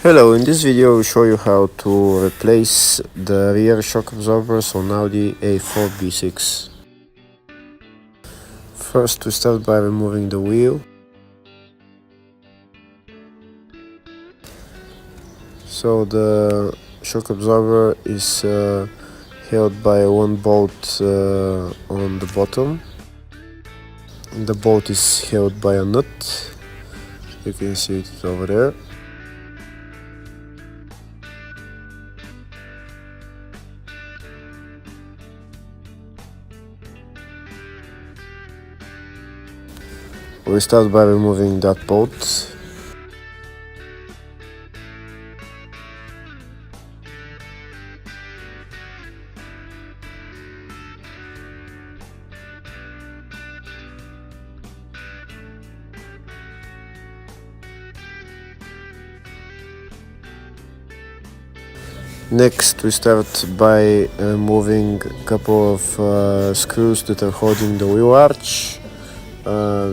Hello, in this video I will show you how to replace the rear shock absorbers on Audi A4 B6. First we start by removing the wheel. So the shock absorber is held by one bolt on the bottom. The bolt is held by a nut. You can see it over there. We start by removing that bolt. Next we start by removing a couple of screws that are holding the wheel arch.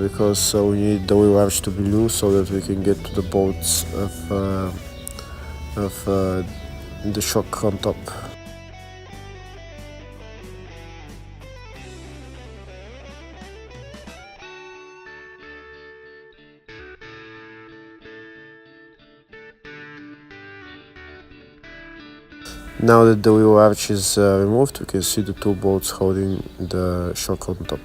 Because we need the wheel arch to be loose so that we can get to the bolts of the shock on top. Now that the wheel arch is removed, we can see the two bolts holding the shock on top.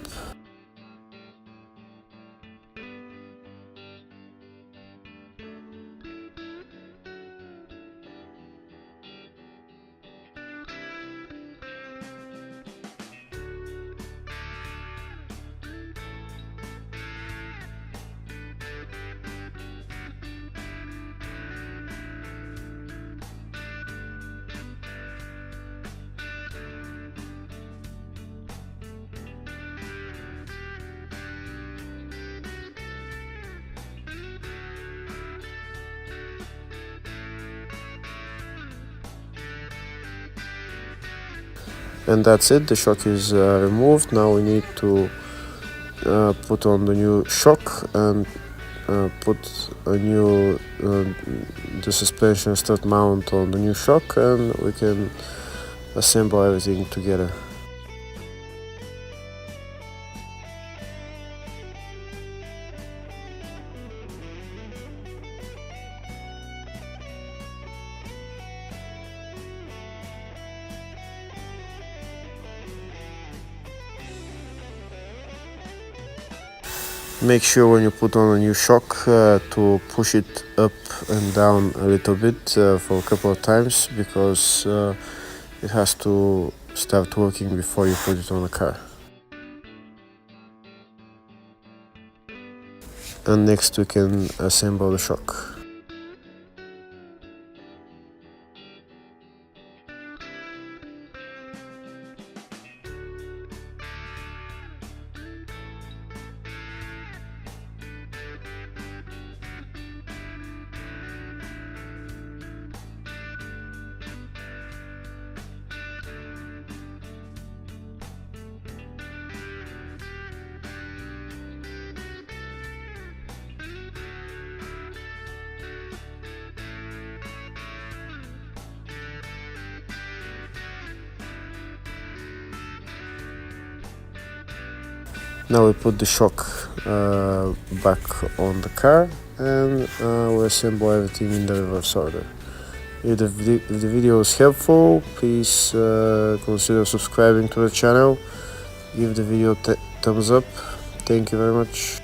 And that's it, the shock is removed. Now we need to put on the new shock and put a new the suspension stud mount on the new shock, and we can assemble everything together. Make sure when you put on a new shock to push it up and down a little bit for a couple of times, because it has to start working before you put it on the car. And next we can assemble the shock. Now we put the shock back on the car, and we assemble everything in the reverse order. If the video was helpful, please consider subscribing to the channel. Give the video thumbs up. Thank you very much.